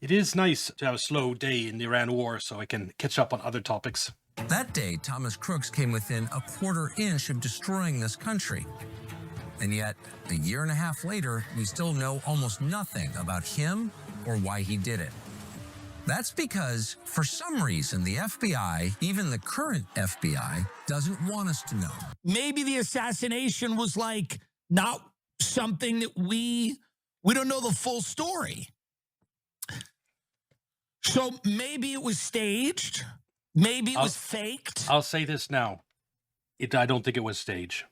It is nice to have a slow day in the Iran war so I can catch up on other topics. That day, Thomas Crooks came within a quarter inch of destroying this country. And yet, a year and a half later, we still know almost nothing about him or why he did it. That's because, for some reason, the FBI, even the current FBI, doesn't want us to know. Maybe the assassination was like not something that we don't know the full story. So maybe it was staged. Maybe it was faked. I'll say this now. I don't think it was staged.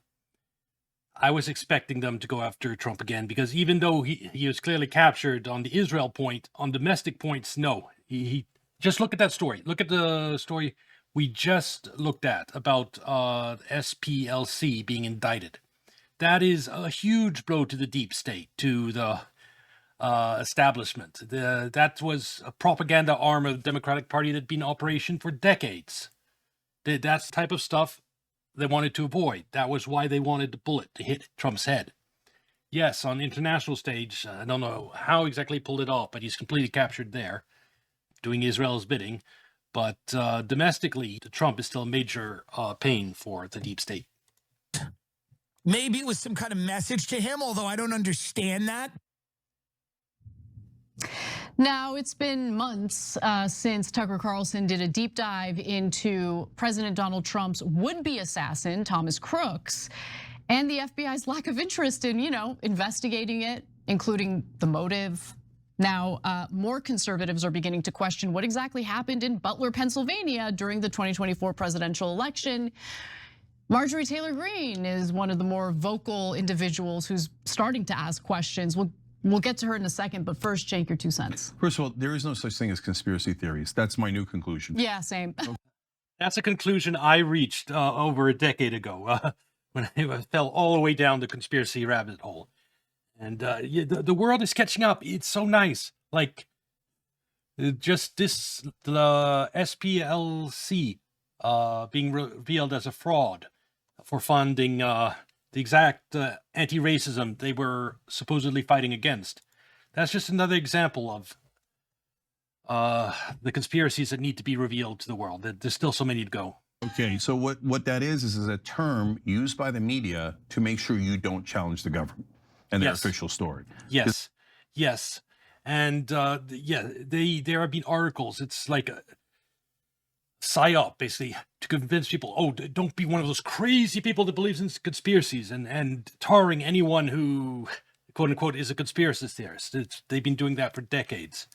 I was expecting them to go after Trump again because even though he was clearly captured on the Israel point, on domestic points, no. He just look at that story. Look at the story we just looked at about SPLC being indicted. That is a huge blow to the deep state, to the establishment. That was a propaganda arm of the Democratic Party that had been in operation for decades. That's the type of stuff they wanted to avoid. That was why they wanted the bullet to hit Trump's head. Yes, on the international stage, I don't know how exactly he pulled it off, but he's completely captured there, doing Israel's bidding. But domestically, Trump is still a major pain for the deep state. Maybe it was some kind of message to him, although I don't understand that. Now, it's been months since Tucker Carlson did a deep dive into President Donald Trump's would-be assassin, Thomas Crooks, and the FBI's lack of interest in, investigating it, including the motive. Now, more conservatives are beginning to question what exactly happened in Butler, Pennsylvania during the 2024 presidential election. Marjorie Taylor Greene is one of the more vocal individuals who's starting to ask questions. We'll get to her in a second, but first, Cenk, your 2 cents. First of all, there is no such thing as conspiracy theories. That's my new conclusion. Yeah, same. That's a conclusion I reached over a decade ago when I fell all the way down the conspiracy rabbit hole. And the world is catching up. It's so nice. Like, just this, the SPLC being revealed as a fraud for funding the exact anti-racism they were supposedly fighting against. That's just another example of the conspiracies that need to be revealed to the world. There's still so many to go. Okay, so what that is a term used by the media to make sure you don't challenge the government and their official story. Yes, yes. And there have been articles. It's like a psyop, basically, to convince people, oh, don't be one of those crazy people that believes in conspiracies, and tarring anyone who, quote unquote, is a conspiracy theorist. They've been doing that for decades.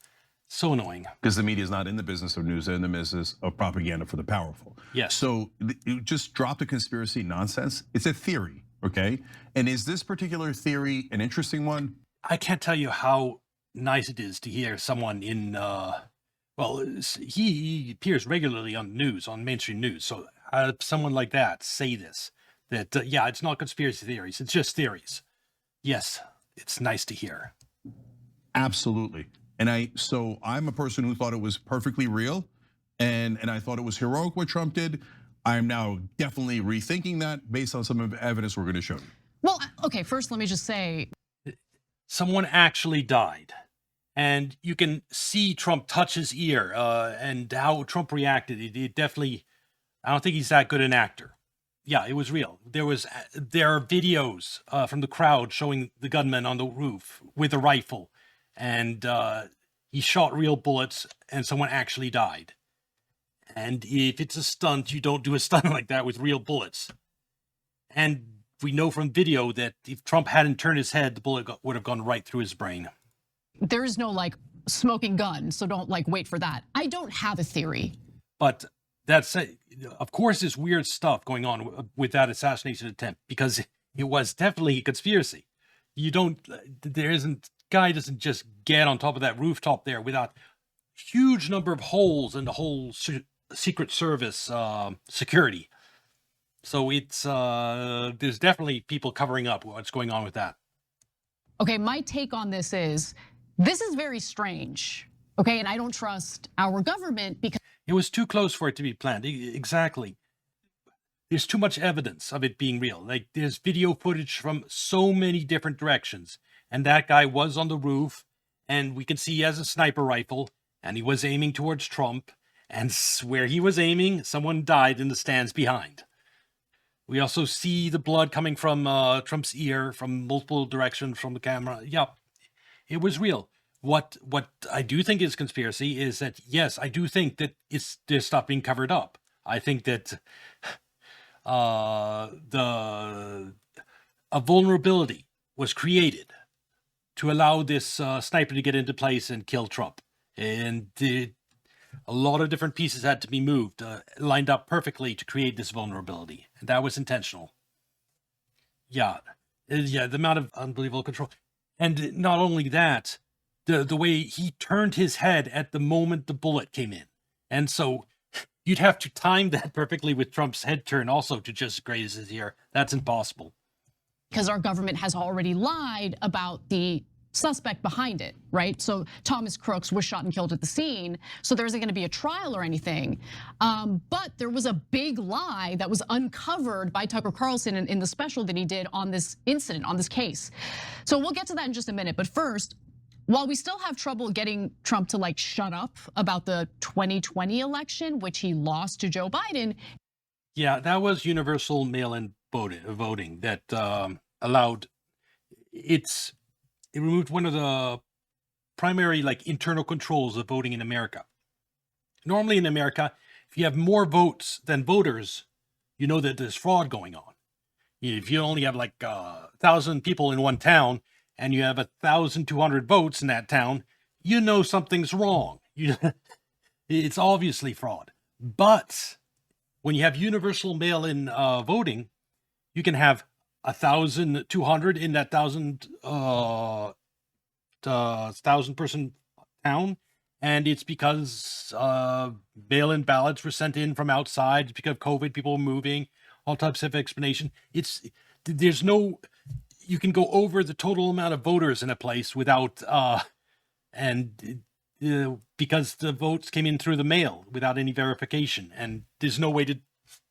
So annoying. Because the media is not in the business of news, they're in the business of propaganda for the powerful. Yes. So you just drop the conspiracy nonsense. It's a theory, okay? And is this particular theory an interesting one? I can't tell you how nice it is to hear someone in, well, he appears regularly on news, on mainstream news. So someone like that say this, that, yeah, it's not conspiracy theories, it's just theories. Yes, it's nice to hear. Absolutely. And so I'm a person who thought it was perfectly real, and I thought it was heroic what Trump did. I'm now definitely rethinking that based on some of the evidence we're going to show you. Well, okay, first let me just say, someone actually died. And you can see Trump touch his ear and how Trump reacted. It definitely, I don't think he's that good an actor. Yeah, it was real. There are videos from the crowd showing the gunman on the roof with a rifle. And he shot real bullets and someone actually died. And if it's a stunt, you don't do a stunt like that with real bullets. And we know from video that if Trump hadn't turned his head, the bullet would have gone right through his brain. there is no like smoking gun, so don't like wait for that. I don't have a theory. But that's, of course, there's weird stuff going on with that assassination attempt because it was definitely a conspiracy. Guy doesn't just get on top of that rooftop there without huge number of holes in the whole Secret Service security. So it's there's definitely people covering up what's going on with that. Okay, my take on this is very strange. Okay, and I don't trust our government because it was too close for it to be planned. Exactly. There's too much evidence of it being real. Like there's video footage from so many different directions. And that guy was on the roof and we can see he has a sniper rifle, and he was aiming towards Trump, and where he was aiming, someone died in the stands behind. We also see the blood coming from Trump's ear from multiple directions from the camera. Yeah, it was real. What I do think is conspiracy is that, yes, I do think that there's stuff being covered up. I think that a vulnerability was created to allow this sniper to get into place and kill Trump. And a lot of different pieces had to be moved, lined up perfectly to create this vulnerability. And that was intentional. Yeah, the amount of unbelievable control. And not only that, the way he turned his head at the moment the bullet came in. And so you'd have to time that perfectly with Trump's head turn also to just graze his ear. That's impossible. Because our government has already lied about the suspect behind it, right? So Thomas Crooks was shot and killed at the scene, so there isn't going to be a trial or anything. But there was a big lie that was uncovered by Tucker Carlson in the special that he did on this incident, on this case. So we'll get to that in just a minute. But first, while we still have trouble getting Trump to like shut up about the 2020 election, which he lost to Joe Biden. Yeah, that was universal mail-in voting that allowed it removed one of the primary like internal controls of voting in America. Normally in America, if you have more votes than voters, you know that there's fraud going on. If you only have like 1,000 people in one town and you have 1,200 votes in that town, you know something's wrong. It's obviously fraud. But when you have universal mail-in voting, you can have 1,200 in that 1,000-person town, and it's because mail-in ballots were sent in from outside. It's because of COVID, people were moving, all types of explanation. There's no, you can go over the total amount of voters in a place without, because the votes came in through the mail without any verification, and there's no way to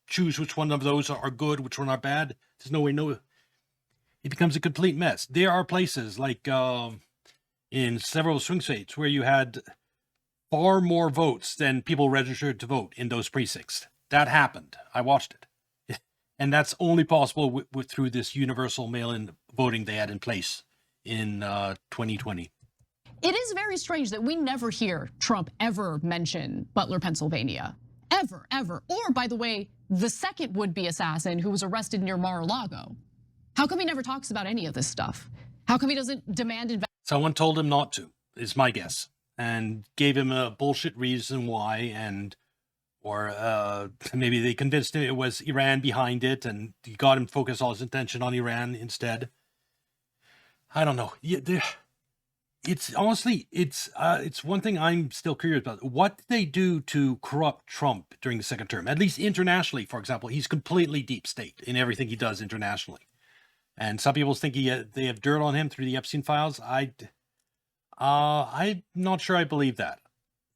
choose which one of those are good, which one are bad. There's no way, it becomes a complete mess. There are places like in several swing states where you had far more votes than people registered to vote in those precincts. That happened. I watched it. And that's only possible through this universal mail-in voting they had in place in 2020. It is very strange that we never hear Trump ever mention Butler, Pennsylvania. Ever. Or, by the way, the second would-be assassin who was arrested near Mar-a-Lago. How come he never talks about any of this stuff? How come he doesn't demand Someone told him not to, is my guess, and gave him a bullshit reason why, or maybe they convinced him it was Iran behind it, and he got him to focus all his attention on Iran instead. I don't know. It's honestly, it's one thing I'm still curious about. What did they do to corrupt Trump during the second term? At least internationally, for example, he's completely deep state in everything he does internationally. And some people think they have dirt on him through the Epstein files. I'm not sure I believe that.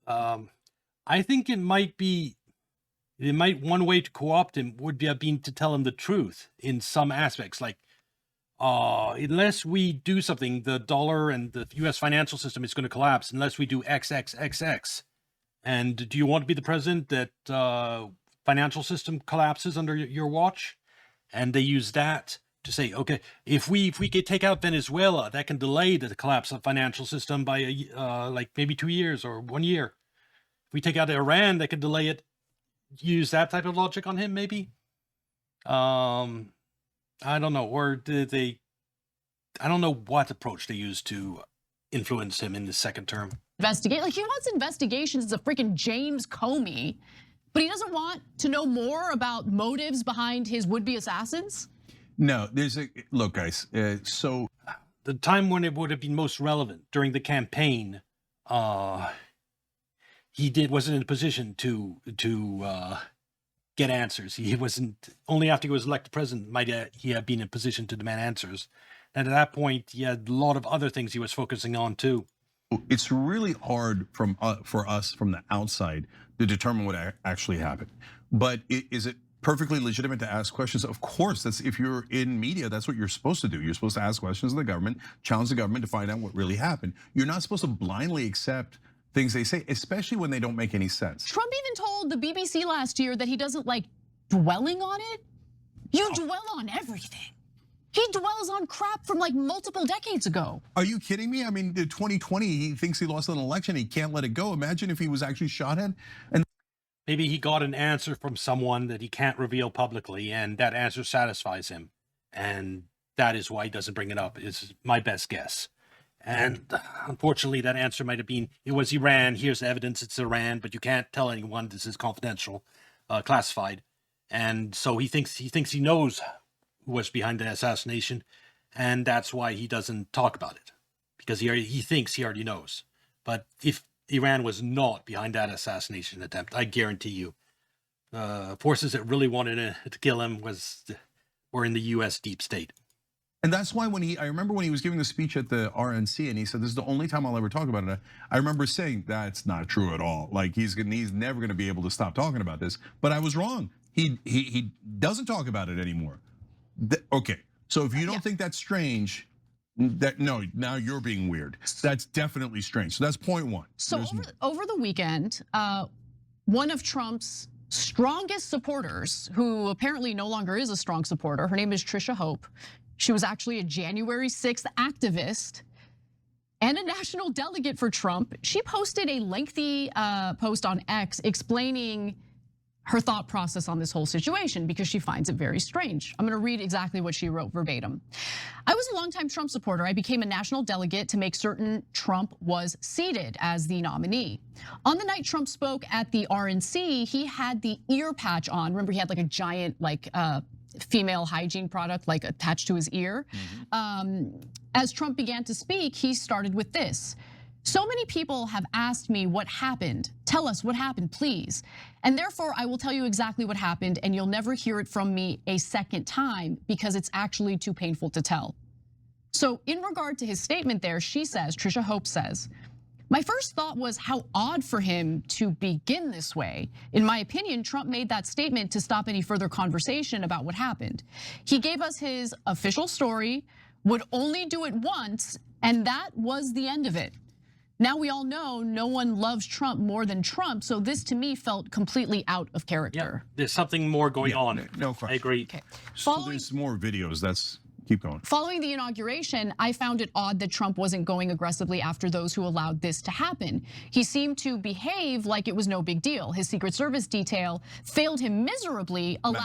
I think one way to co-opt him would be to tell him the truth in some aspects, like, unless we do something, the dollar and the U.S. financial system is going to collapse unless we do XXXX. And do you want to be the president that financial system collapses under your watch? And they use that to say, okay, if we could take out Venezuela, that can delay the collapse of financial system by like maybe 2 years or 1 year. If we take out Iran, that could delay it. Use that type of logic on him, maybe. I don't know. Or did they? I don't know what approach they used to influence him in the second term. Investigate, like he wants investigations as a freaking James Comey, but he doesn't want to know more about motives behind his would-be assassins. No, look, guys. So the time when it would have been most relevant during the campaign, he wasn't in a position to get answers. He wasn't, only after he was elected president might he have been in a position to demand answers. And at that point, he had a lot of other things he was focusing on too. It's really hard for us from the outside to determine what actually happened. But is it perfectly legitimate to ask questions. Of course, that's if you're in media, that's what you're supposed to do. You're supposed to ask questions of the government, challenge the government to find out what really happened. You're not supposed to blindly accept things they say, especially when they don't make any sense. Trump even told the BBC last year that he doesn't like dwelling on it. You dwell on everything. He dwells on crap from like multiple decades ago. Are you kidding me? I mean, in 2020, he thinks he lost an election. He can't let it go. Imagine if he was actually shot at. And Maybe he got an answer from someone that he can't reveal publicly, and that answer satisfies him. And that is why he doesn't bring it up, is my best guess. And unfortunately, that answer might have been, it was Iran, here's evidence it's Iran, but you can't tell anyone, this is confidential, classified. And so he thinks he knows who was behind the assassination, and that's why he doesn't talk about it, because he thinks he already knows. But if Iran was not behind that assassination attempt, I guarantee you, forces that really wanted to kill him were in the U.S. deep state. And that's why I remember when he was giving the speech at the RNC and he said, this is the only time I'll ever talk about it. I remember saying, that's not true at all. Like he's never gonna be able to stop talking about this. But I was wrong. He doesn't talk about it anymore. Okay, so if you don't think that's strange, now you're being weird. That's definitely strange. So that's point one. So over the weekend, one of Trump's strongest supporters, who apparently no longer is a strong supporter, her name is Trisha Hope. She was actually a January 6th activist and a national delegate for Trump. She posted a lengthy post on X explaining her thought process on this whole situation because she finds it very strange. I'm gonna read exactly what she wrote verbatim. I was a longtime Trump supporter. I became a national delegate to make certain Trump was seated as the nominee. On the night Trump spoke at the RNC, he had the ear patch on. Remember, he had like a giant female hygiene product like attached to his ear. As Trump began to speak, he started with this. So many people have asked me what happened. Tell us what happened, please. And therefore, I will tell you exactly what happened, and you'll never hear it from me a second time because it's actually too painful to tell. So in regard to his statement there, Trisha Hope says, my first thought was how odd for him to begin this way. In my opinion, Trump made that statement to stop any further conversation about what happened. He gave us his official story, would only do it once, and that was the end of it. Now we all know no one loves Trump more than Trump, so this to me felt completely out of character. Yeah, there's something more going on. No question. I agree. Okay. So there's more videos. Keep going. Following the inauguration, I found it odd that Trump wasn't going aggressively after those who allowed this to happen. He seemed to behave like it was no big deal. His Secret Service detail failed him miserably, failed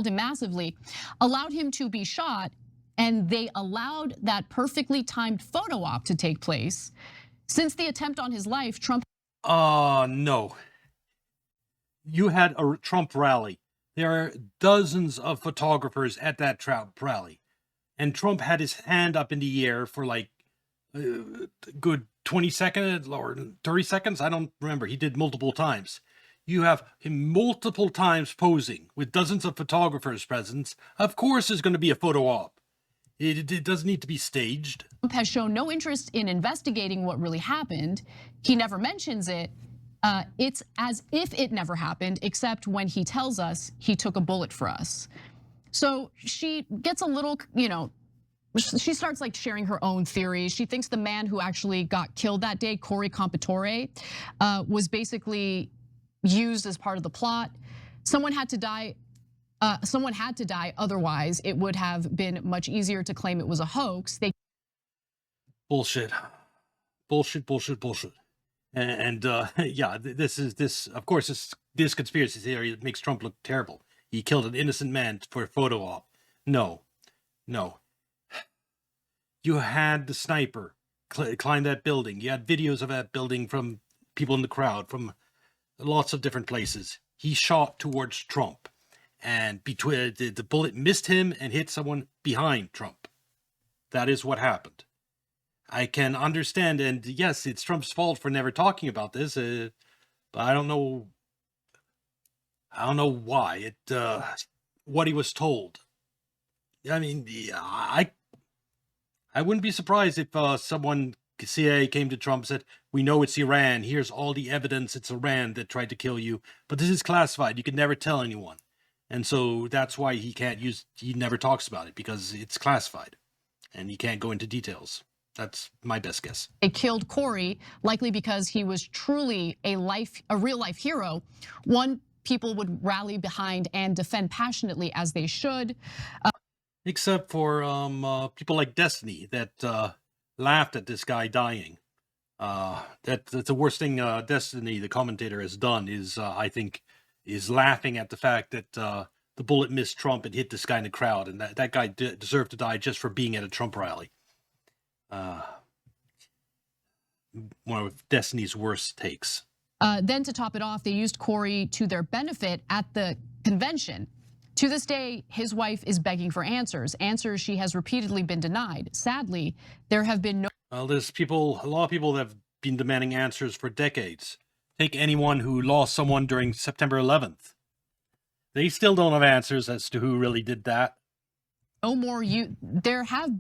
him massively, allowed him to be shot, and they allowed that perfectly timed photo op to take place. Since the attempt on his life, Trump. No. You had a Trump rally. There are dozens of photographers at that Trump rally. And Trump had his hand up in the air for like a good 20 seconds or 30 seconds. I don't remember. He did multiple times. You have him multiple times posing with dozens of photographers present. Of course there's going to be a photo op. It doesn't need to be staged. Trump has shown no interest in investigating what really happened. He never mentions it. It's as if it never happened, except when he tells us he took a bullet for us. So she gets a little, she starts like sharing her own theories. She thinks the man who actually got killed that day, Corey Compatore, was basically used as part of the plot. Someone had to die. Otherwise, it would have been much easier to claim it was a hoax. Bullshit. And yeah, this of course this conspiracy theory that makes Trump look terrible. He killed an innocent man for a photo op. No. You had the sniper climb that building. You had videos of that building from people in the crowd, from lots of different places. He shot towards Trump, and between the bullet missed him and hit someone behind Trump. That is what happened. I can understand, and yes, it's Trump's fault for never talking about this, but I don't know why what he was told. I mean, I wouldn't be surprised if someone CIA came to Trump and said, we know it's Iran. Here's all the evidence. It's Iran that tried to kill you. But this is classified. You can never tell anyone. And so that's why he never talks about it, because it's classified and he can't go into details. That's my best guess. They killed Corey, likely because he was truly a real life hero. One people would rally behind and defend passionately, as they should. Except for people like Destiny that laughed at this guy dying. That's the worst thing Destiny, the commentator, has done is, I think, is laughing at the fact that the bullet missed Trump and hit this guy in the crowd, and that guy deserved to die just for being at a Trump rally. One of Destiny's worst takes. Then to top it off, they used Corey to their benefit at the convention. To this day, his wife is begging for answers she has repeatedly been denied. Sadly, there have been no. Well, there's a lot of people that have been demanding answers for decades. Take anyone who lost someone during September 11th. They still don't have answers as to who really did that. No more there have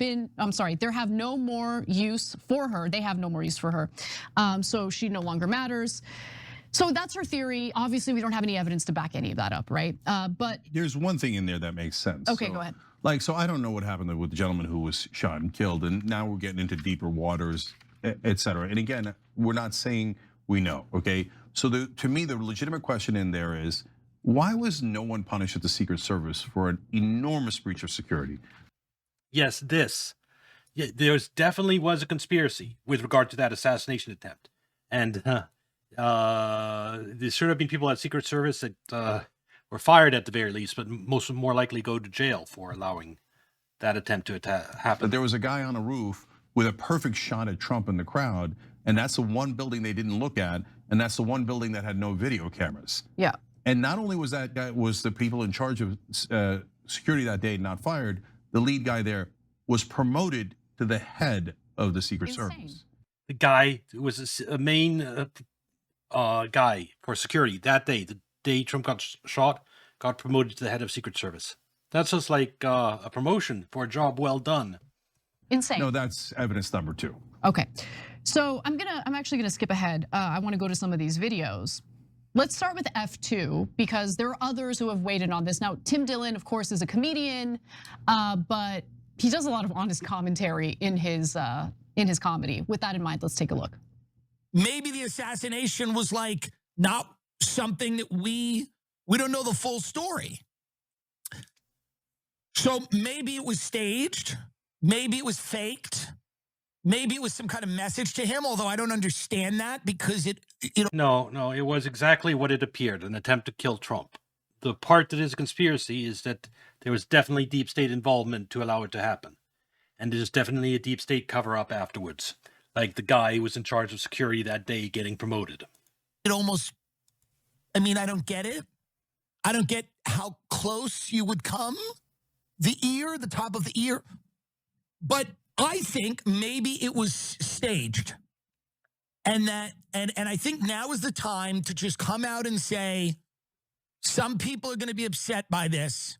no more use for her. They have no more use for her. So she no longer matters. So that's her theory. Obviously, we don't have any evidence to back any of that up, right? But there's one thing in there that makes sense. Okay, go ahead. So I don't know what happened with the gentleman who was shot and killed, and now we're getting into deeper waters, et cetera. And again, we're not saying we know, okay? So to me, the legitimate question in there is, why was no one punished at the Secret Service for an enormous breach of security? Yes, there definitely was a conspiracy with regard to that assassination attempt. And there should have been people at Secret Service that were fired at the very least, but more likely go to jail for allowing that attempt to happen. But there was a guy on a roof with a perfect shot at Trump in the crowd, and that's the one building they didn't look at, and that's the one building that had no video cameras. Yeah. And not only was that guy, was the people in charge of security that day not fired, the lead guy there was promoted to the head of the Secret Service. The guy who was a main guy for security that day, the day Trump got shot, got promoted to the head of Secret Service. That's just like a promotion for a job well done. Insane. No, that's evidence number 2. Okay, so I'm actually gonna skip ahead. I want to go to some of these videos. Let's start with F2 because there are others who have weighed in on this. Now, Tim Dillon, of course, is a comedian, but he does a lot of honest commentary in his comedy. With that in mind, let's take a look. Maybe the assassination was like not something that we don't know the full story. So maybe it was staged, maybe it was faked, maybe it was some kind of message to him, although I don't understand that because No, it was exactly what it appeared, an attempt to kill Trump. The part that is a conspiracy is that there was definitely deep state involvement to allow it to happen. And there's definitely a deep state cover-up afterwards. Like the guy who was in charge of security that day getting promoted. I don't get it. I don't get how close you would come. The top of the ear. But I think maybe it was staged. And I think now is the time to just come out and say, some people are going to be upset by this,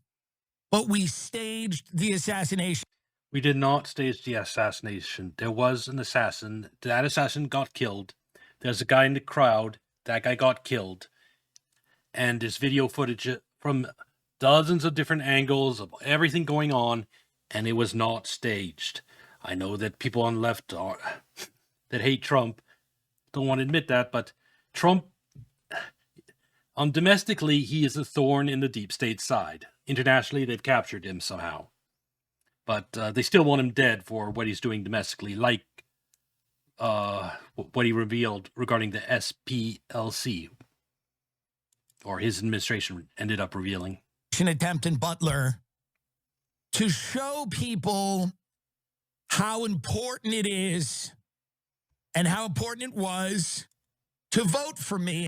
but we staged the assassination. We did not stage the assassination. There was an assassin. That assassin got killed. There's a guy in the crowd. That guy got killed. And there's video footage from dozens of different angles of everything going on, and it was not staged. I know that people on the left that hate Trump don't want to admit that, but Trump, domestically, he is a thorn in the deep state side. Internationally, they've captured him somehow. But they still want him dead for what he's doing domestically, like what he revealed regarding the SPLC, or his administration ended up revealing. An attempt in Butler to show people how important it is and how important it was to vote for me.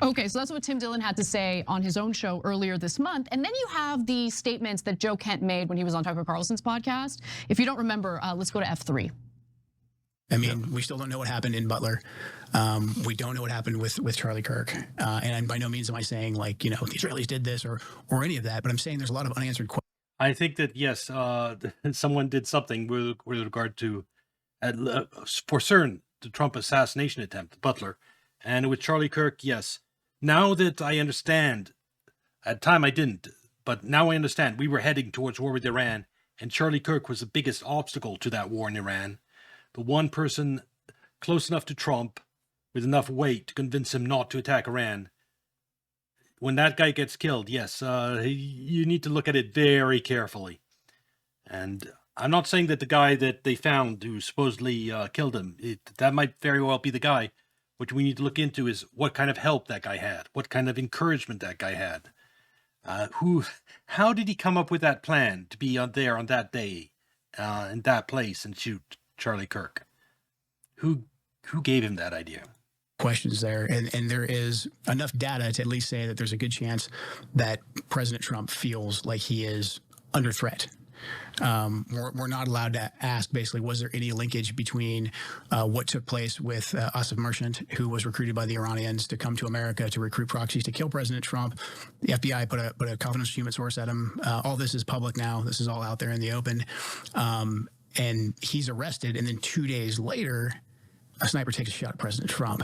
Okay, so that's what Tim Dillon had to say on his own show earlier this month. And then you have the statements that Joe Kent made when he was on Tucker Carlson's podcast. If you don't remember, let's go to F3. I mean, we still don't know what happened in Butler. We don't know what happened with Charlie Kirk. And by no means am I saying like, the Israelis did this or any of that, but I'm saying there's a lot of unanswered questions. I think that, yes, someone did something with regard to, for certain, the Trump assassination attempt, Butler. And with Charlie Kirk, yes. Now that I understand, at the time I didn't, but now I understand we were heading towards war with Iran, and Charlie Kirk was the biggest obstacle to that war in Iran. The one person close enough to Trump with enough weight to convince him not to attack Iran. When that guy gets killed, yes, you need to look at it very carefully. And I'm not saying that the guy that they found who supposedly killed him, that might very well be the guy. What we need to look into is what kind of help that guy had, what kind of encouragement that guy had. How did he come up with that plan to be on there on that day, in that place, and shoot Charlie Kirk? Who gave him that idea? Questions there, and there is enough data to at least say that there's a good chance that President Trump feels like he is under threat. We're not allowed to ask, basically, was there any linkage between what took place with Asif Merchant, who was recruited by the Iranians to come to America to recruit proxies to kill President Trump. The FBI put a confidential human source at him. All this is public now. This is all out there in the open. And he's arrested, and then 2 days later, a sniper takes a shot at President Trump.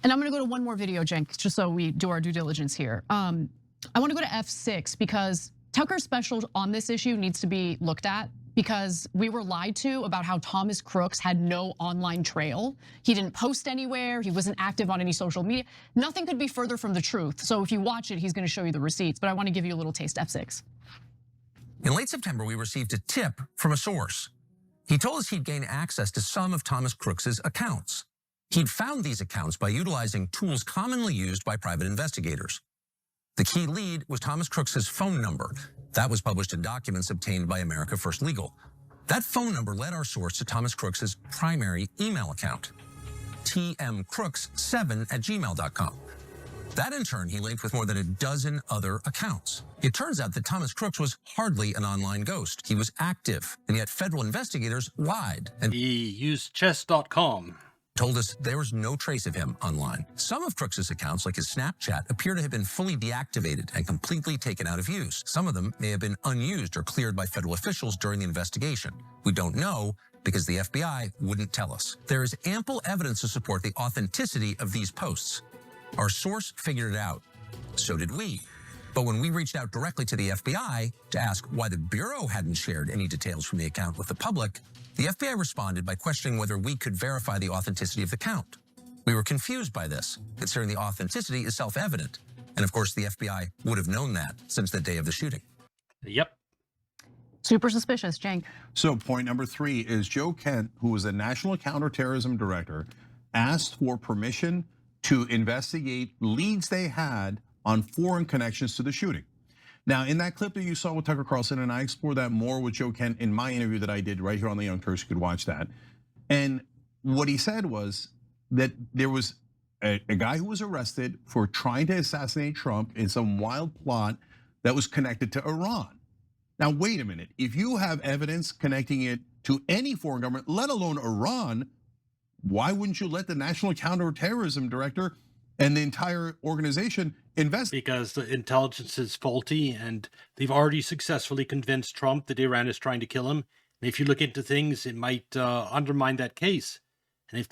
And I'm going to go to one more video, Cenk, just so we do our due diligence here. I want to go to F6 because Tucker's special on this issue needs to be looked at, because we were lied to about how Thomas Crooks had no online trail. He didn't post anywhere. He wasn't active on any social media. Nothing could be further from the truth. So if you watch it, he's going to show you the receipts. But I want to give you a little taste. F6. In late September, we received a tip from a source. He told us he'd gained access to some of Thomas Crooks's accounts. He'd found these accounts by utilizing tools commonly used by private investigators. The key lead was Thomas Crooks's phone number. That was published in documents obtained by America First Legal. That phone number led our source to Thomas Crooks's primary email account, tmcrooks7@gmail.com. That in turn, he linked with more than a dozen other accounts. It turns out that Thomas Crooks was hardly an online ghost. He was active, and yet federal investigators lied and He used chess.com. told us there was no trace of him online. Some of Crooks's accounts, like his Snapchat, appear to have been fully deactivated and completely taken out of use. Some of them may have been unused or cleared by federal officials during the investigation. We don't know because the FBI wouldn't tell us. There is ample evidence to support the authenticity of these posts. Our source figured it out. So did we. But when we reached out directly to the FBI to ask why the Bureau hadn't shared any details from the account with the public, the FBI responded by questioning whether we could verify the authenticity of the account. We were confused by this, considering the authenticity is self-evident. And of course, the FBI would have known that since the day of the shooting. Yep. Super suspicious, Cenk. So point number 3 is Joe Kent, who was the National Counterterrorism Director, asked for permission to investigate leads they had on foreign connections to the shooting. Now, in that clip that you saw with Tucker Carlson, and I explored that more with Joe Kent in my interview that I did right here on the Young Turks, you could watch that. And what he said was that there was a guy who was arrested for trying to assassinate Trump in some wild plot that was connected to Iran. Now, wait a minute. If you have evidence connecting it to any foreign government, let alone Iran, why wouldn't you let the National Counterterrorism Director and the entire organization investigate? Because the intelligence is faulty, and they've already successfully convinced Trump that Iran is trying to kill him. And if you look into things, it might undermine that case. And if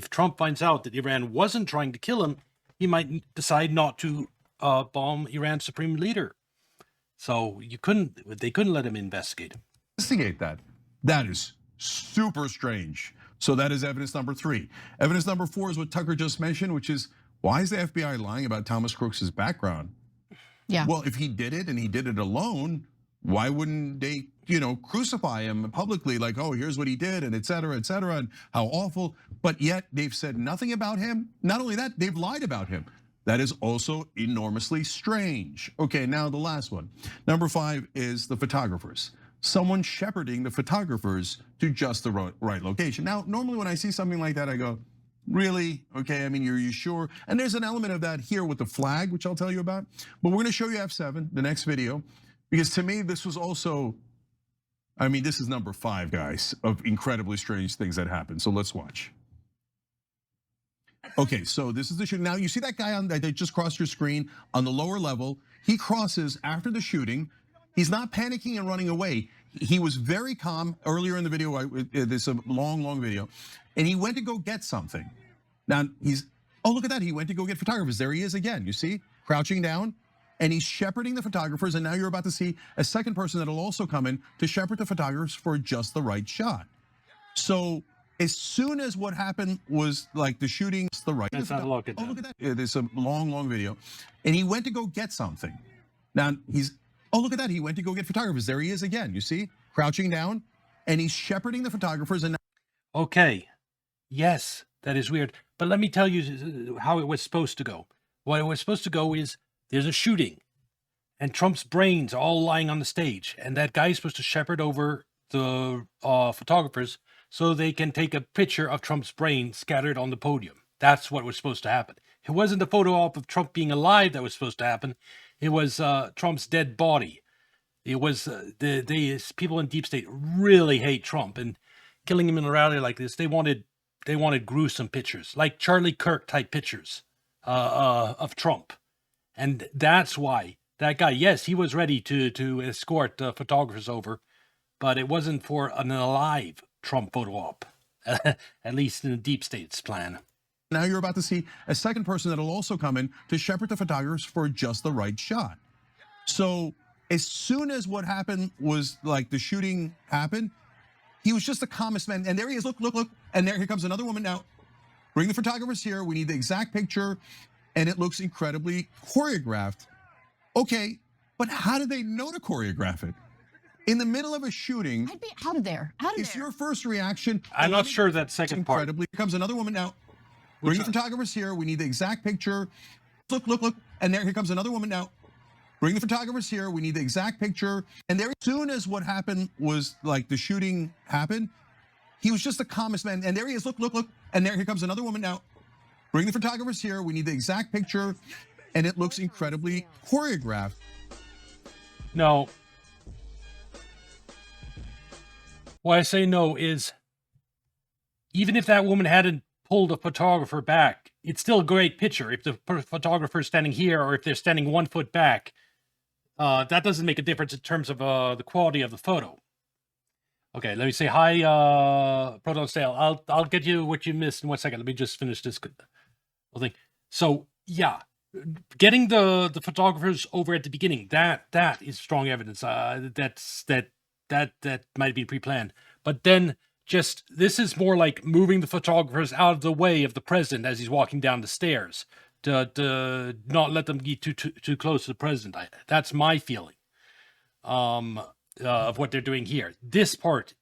Trump finds out that Iran wasn't trying to kill him, he might decide not to bomb Iran's supreme leader. So they couldn't let him investigate him. Investigate that. That is super strange. So that is evidence number 3. Evidence number 4 is what Tucker just mentioned, which is, why is the FBI lying about Thomas Crooks's background? Yeah. Well, if he did it and he did it alone, why wouldn't they, crucify him publicly, like, oh, here's what he did, and et cetera, and how awful. But yet they've said nothing about him. Not only that, they've lied about him. That is also enormously strange. Okay, now the last one. Number 5 is the photographers. Someone shepherding the photographers to just the right location. Now, normally when I see something like that, I go, really? Okay, I mean, are you sure? And there's an element of that here with the flag, which I'll tell you about. But we're gonna show you F7, the next video, because to me, this was also, this is number 5, guys, of incredibly strange things that happened. So let's watch. Okay, so this is the shooting. Now, you see that guy that just crossed your screen on the lower level? He crosses after the shooting. He's not panicking and running away. He was very calm earlier in the video. This is a long video, and he went to go get something. Now oh, look at that. He went to go get photographers. There he is again. You see, crouching down, and he's shepherding the photographers. And now you're about to see a second person that'll also come in to shepherd the photographers for just the right shot. So as soon as what happened was like the shooting, the right. Let's have a look at Oh, that. look at that. This is a long video, and he went to go get something. Now oh, look at that. He went to go get photographers. There he is again. You see, crouching down, and he's shepherding the photographers. And Okay, yes, that is weird. But let me tell you how it was supposed to go. What it was supposed to go is there's a shooting, and Trump's brains are all lying on the stage, and that guy is supposed to shepherd over the photographers so they can take a picture of Trump's brain scattered on the podium. That's what was supposed to happen. It wasn't the photo op of Trump being alive that was supposed to happen. It was Trump's dead body. It was the people in deep state really hate Trump, and killing him in a rally like this, they wanted gruesome pictures, like Charlie Kirk type pictures of Trump, and that's why that guy. Yes, he was ready to escort photographers over, but it wasn't for an alive Trump photo op, at least in the deep state's plan. now you're about to see a second person that'll also come in to shepherd the photographers for just the right shot. So as soon as what happened was like the shooting happened, he was just the calmest man. And there he is, look. And here comes another woman now. Bring the photographers here. We need the exact picture. And it looks incredibly choreographed. Okay, but how did they know to choreograph it? In the middle of a shooting, I'd be out of there. Out of is there. your first reaction? I'm not sure that second part. Incredibly. Here comes another woman now. Bring the photographers here. We need the exact picture. Look. And here comes another woman now. Bring the photographers here. We need the exact picture. And there, as soon as what happened was like the shooting happened, he was just the calmest man. And there he is, look. And here comes another woman now. Bring the photographers here. We need the exact picture. And it looks incredibly choreographed. No. Why I say no is, even if that woman hadn't pulled a photographer back, it's still a great picture. If the photographer is standing here or if they're standing 1 foot back, that doesn't make a difference in terms of the quality of the photo. Okay, let me say hi, Proton Sale. I'll get you what you missed in 1 second. Let me just finish this whole thing. So yeah, getting the photographers over at the beginning, that is strong evidence. That might be pre-planned. But then this is more like moving the photographers out of the way of the president as he's walking down the stairs to not let them get too close to the president. That's my feeling of what they're doing here. This part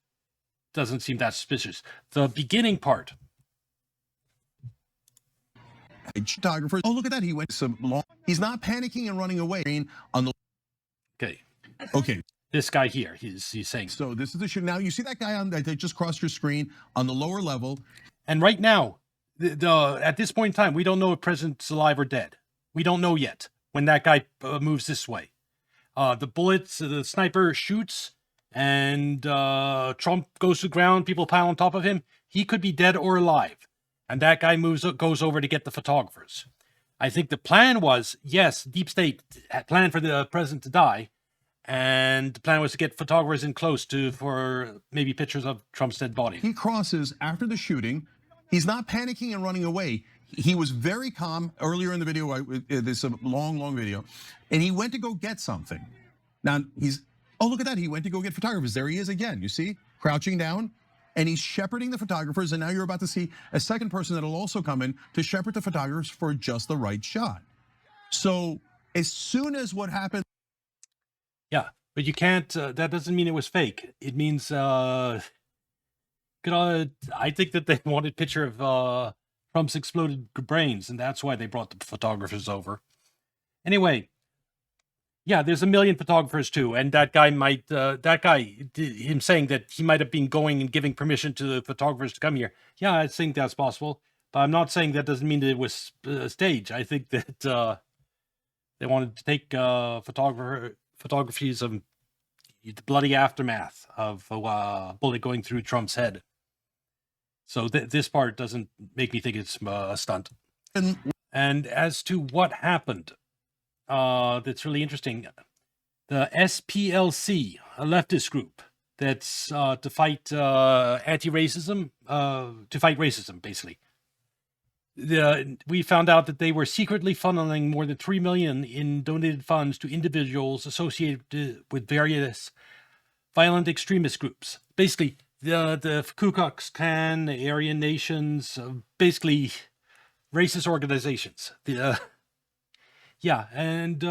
doesn't seem that suspicious. The beginning part. Photographer. Oh, look at that. He went some long. He's not panicking and running away. On the. Okay. This guy here, he's saying. So this is the shoot. Now you see that guy on that just crossed your screen on the lower level. And right now, at this point in time, we don't know if President's alive or dead. We don't know yet when that guy moves this way. The bullets, the sniper shoots, and Trump goes to the ground. People pile on top of him. He could be dead or alive. And that guy goes over to get the photographers. I think the plan was, yes, Deep State had planned for the president to die. And the plan was to get photographers in close for maybe pictures of Trump's dead body. He crosses after the shooting. He's not panicking and running away. He was very calm earlier in the video. This is a long video. And he went to go get something. Now oh, look at that. He went to go get photographers. There he is again. You see, crouching down. And he's shepherding the photographers. And now you're about to see a second person that'll also come in to shepherd the photographers for just the right shot. So as soon as what happened. Yeah, but you can't, that doesn't mean it was fake. It means, I think that they wanted a picture of Trump's exploded brains, and that's why they brought the photographers over. Anyway, yeah, there's a million photographers too, and that guy him saying that he might have been going and giving permission to the photographers to come here. Yeah, I think that's possible, but I'm not saying that doesn't mean that it was staged. I think that they wanted to take photographies of the bloody aftermath of a bullet going through Trump's head. So this part doesn't make me think it's a stunt. And as to what happened, that's really interesting. The SPLC, a leftist group, that's to fight anti-racism, to fight racism, basically. We found out that they were secretly funneling more than $3 million in donated funds to individuals associated with various violent extremist groups. Basically, the Ku Klux Klan, the Aryan Nations, basically racist organizations. Yeah, and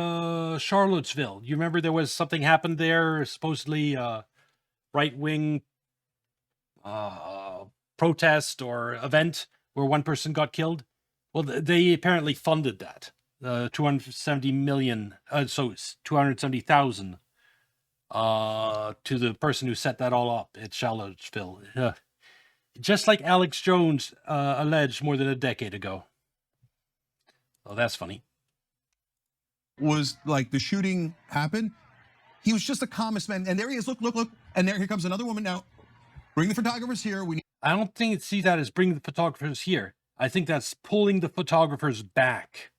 Charlottesville. You remember there was something happened there, supposedly right-wing protest or event where one person got killed. Well, they apparently funded that. 270 million, so it's 270,000 to the person who set that all up at Charlottesville. Just like Alex Jones alleged more than a decade ago. Oh, that's funny. Was like the shooting happened. He was just a calmest man. And there he is. Look. And here comes another woman now. Bring the photographers here. I don't think see that as bringing the photographers here. I think that's pulling the photographers back.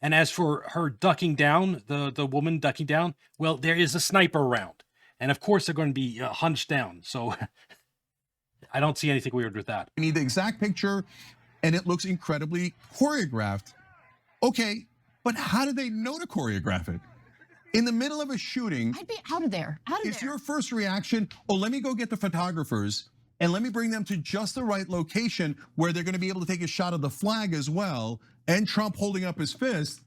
And as for her ducking down, the woman ducking down, well, there is a sniper around. And of course they're going to be hunched down. So I don't see anything weird with that. We need the exact picture, and it looks incredibly choreographed. Okay, but how did they know to choreograph it? In the middle of a shooting, I'd be out of there. is your first reaction, oh, let me go get the photographers and let me bring them to just the right location where they're going to be able to take a shot of the flag as well, and Trump holding up his fist.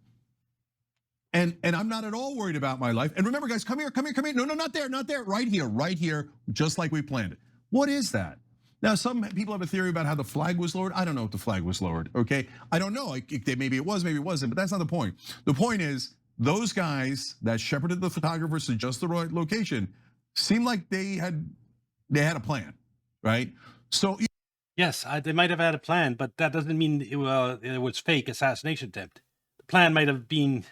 And I'm not at all worried about my life. And remember, guys, come here. No, not there, right here, just like we planned it. What is that? Now, some people have a theory about how the flag was lowered. I don't know if the flag was lowered, okay? I don't know, maybe it was, maybe it wasn't, but that's not the point. The point is, those guys that shepherded the photographers to just the right location seemed like they had a plan, right? So yes, they might have had a plan, but that doesn't mean it was fake assassination attempt. The plan might have been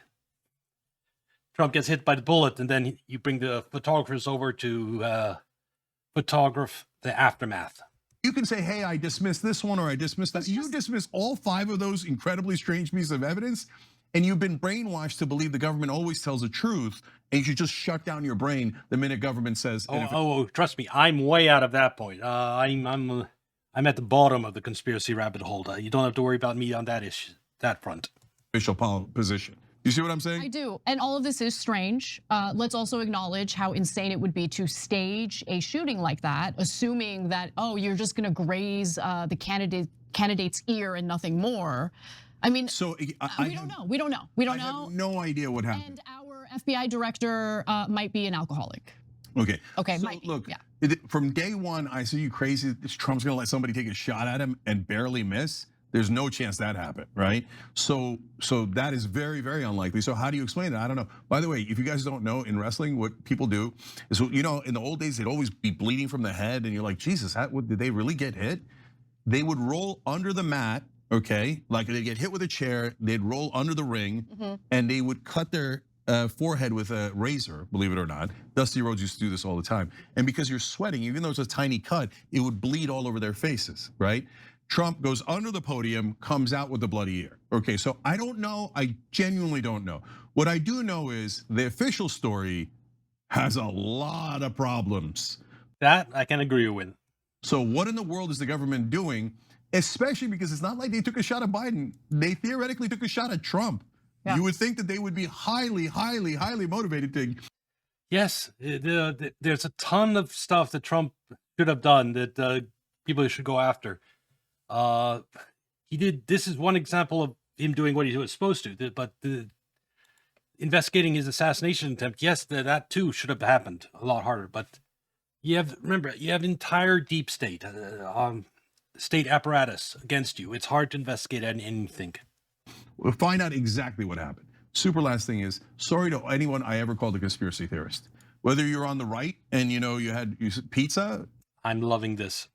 Trump gets hit by the bullet, and then you bring the photographers over to photograph the aftermath. you can say, hey, I dismiss this one or I dismiss that. You dismiss all 5 of those incredibly strange pieces of evidence, and you've been brainwashed to believe the government always tells the truth, and you should just shut down your brain the minute government says. Oh, trust me, I'm way out of that point. I'm at the bottom of the conspiracy rabbit hole. You don't have to worry about me on that issue, that front. Official position. You see what I'm saying? I do. And all of this is strange. Let's also acknowledge how insane it would be to stage a shooting like that, assuming that, oh, you're just going to graze the candidate's ear and nothing more. I mean, so we don't know. We don't know. I have no idea what happened. And our FBI director might be an alcoholic. Okay. Okay, so might be. Look, yeah. From day one, I said, you crazy, Trump's gonna let somebody take a shot at him and barely miss? There's no chance that happened, right? So that is very, very unlikely. So how do you explain it? I don't know. By the way, if you guys don't know, in wrestling, what people do is, in the old days, they'd always be bleeding from the head, and you're like, Jesus, did they really get hit? They would roll under the mat, okay? Like they'd get hit with a chair, they'd roll under the ring, and they would cut their forehead with a razor, believe it or not. Dusty Rhodes used to do this all the time. And because you're sweating, even though it's a tiny cut, it would bleed all over their faces, right? Trump goes under the podium, comes out with a bloody ear. Okay, so I don't know, I genuinely don't know. What I do know is the official story has a lot of problems. That I can agree with. So what in the world is the government doing? Especially because it's not like they took a shot at Biden. They theoretically took a shot at Trump. Yeah. You would think that they would be highly, highly, highly motivated to. Yes, there's a ton of stuff that Trump should have done that people should go after. He did. This is one example of him doing what he was supposed to. But investigating his assassination attempt, yes, that too should have happened a lot harder. But you have entire deep state, state apparatus against you. It's hard to investigate anything. We'll find out exactly what happened. Super last thing is, sorry to anyone I ever called a conspiracy theorist. Whether you're on the right and you had pizza. I'm loving this.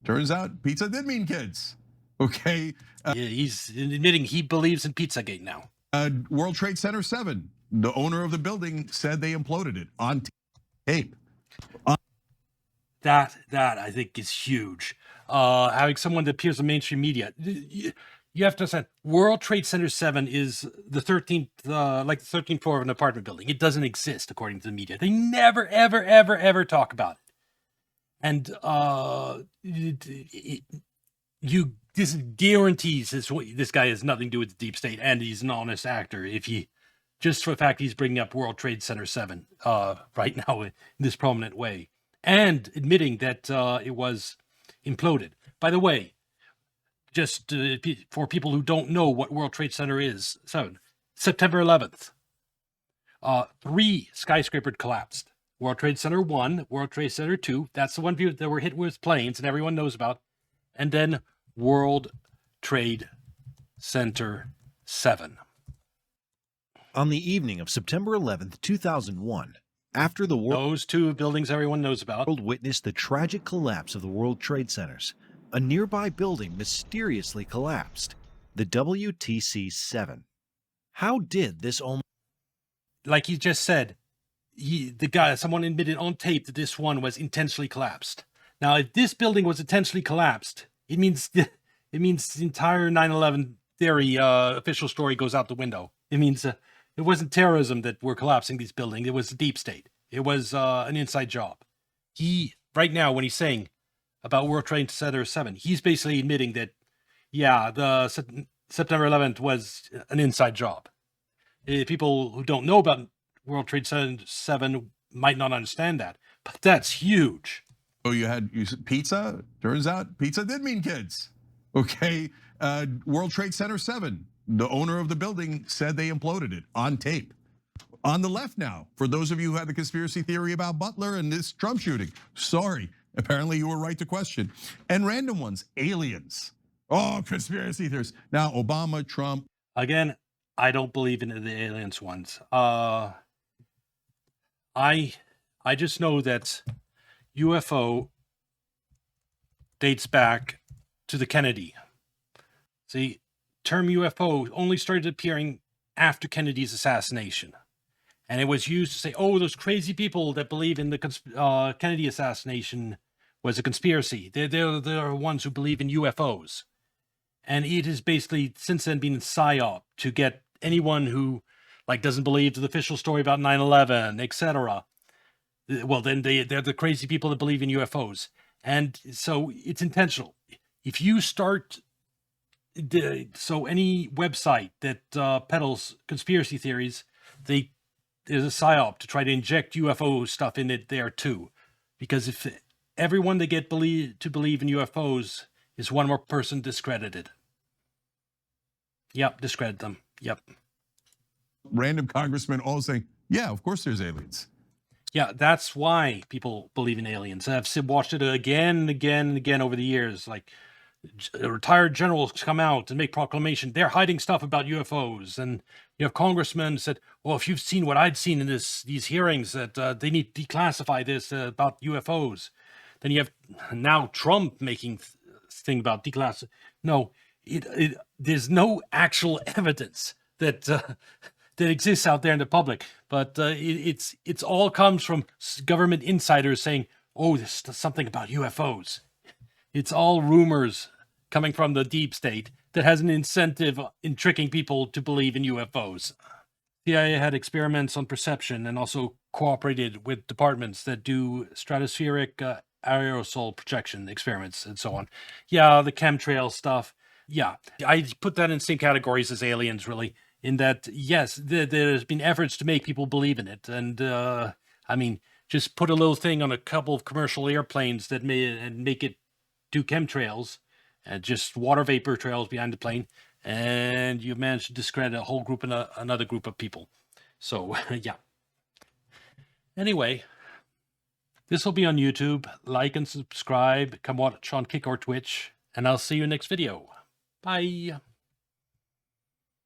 Turns out pizza did mean kids, okay? Yeah, he's admitting he believes in Pizzagate now. World Trade Center 7, the owner of the building said they imploded it on tape. That I think is huge. Having someone that appears in mainstream media. You have to understand, World Trade Center 7 is the 13th, like the 13th floor of an apartment building. It doesn't exist according to the media. They never, ever, ever, ever talk about it. And this guarantees this guy has nothing to do with the deep state, and he's an honest actor. If he, just for the fact he's bringing up World Trade Center 7 right now in this prominent way, and admitting that it was imploded. By the way, just for people who don't know what World Trade Center is, September 11th, 3 skyscrapers collapsed. World Trade Center 1, World Trade Center 2, that's the one that were hit with planes and everyone knows about. And then World Trade Center 7. On the evening of September 11th, 2001, after the Those 2 buildings everyone knows about. world witnessed the tragic collapse of the World Trade Centers, a nearby building mysteriously collapsed, the WTC-7. How did this almost... Like he just said, someone admitted on tape that this one was intentionally collapsed. Now, if this building was intentionally collapsed, it means the entire 9/11 theory official story goes out the window. It means it wasn't terrorism that were collapsing these buildings. It was the deep state. It was an inside job. Right now, when he's saying about World Trade Center 7, he's basically admitting that, yeah, the September 11th was an inside job. People who don't know about World Trade Center 7 might not understand that, but that's huge. So you said pizza. Turns out pizza did mean kids. Okay, World Trade Center 7. The owner of the building said they imploded it on tape. On the left now, for those of you who had the conspiracy theory about Butler and this Trump shooting, sorry, apparently you were right to question. And random ones, aliens. Oh, conspiracy theories. Now Obama, Trump. Again, I don't believe in the aliens ones. I just know that UFO dates back to the Kennedy. See, term UFO only started appearing after Kennedy's assassination. And it was used to say, oh, those crazy people that believe in the Kennedy assassination was a conspiracy. They're the ones who believe in UFOs. And it has basically since then been a psyop to get anyone who doesn't believe the official story about 9/11, etc. Well, then they're the crazy people that believe in UFOs. And so it's intentional. If you start, so any website that peddles conspiracy theories, there's a psyop to try to inject UFO stuff in it there too. Because if everyone they get to believe in UFOs is one more person discredited. Yep, discredit them. Yep. Random congressmen all saying, yeah, of course there's aliens. Yeah, that's why people believe in aliens. I've watched it again and again and again over the years. Like retired generals come out and make proclamation. They're hiding stuff about UFOs. And you have congressmen said, well, if you've seen what I'd seen in these hearings, that they need to declassify this about UFOs. Then you have now Trump making thing about declassify. No, there's no actual evidence that that exists out there in the public, but it's all comes from government insiders saying, "Oh, there's something about UFOs." It's all rumors coming from the deep state that has an incentive in tricking people to believe in UFOs. CIA had experiments on perception and also cooperated with departments that do stratospheric aerosol projection experiments and so on. Yeah, the chemtrail stuff. Yeah, I put that in the same categories as aliens, really. In that, yes, there's been efforts to make people believe in it. And, I mean, just put a little thing on a couple of commercial airplanes that make it do chemtrails and just water vapor trails behind the plane. And you manage to discredit a whole group and another group of people. So, yeah. Anyway, this will be on YouTube. Like and subscribe. Come watch on Kick or Twitch. And I'll see you next video. Bye.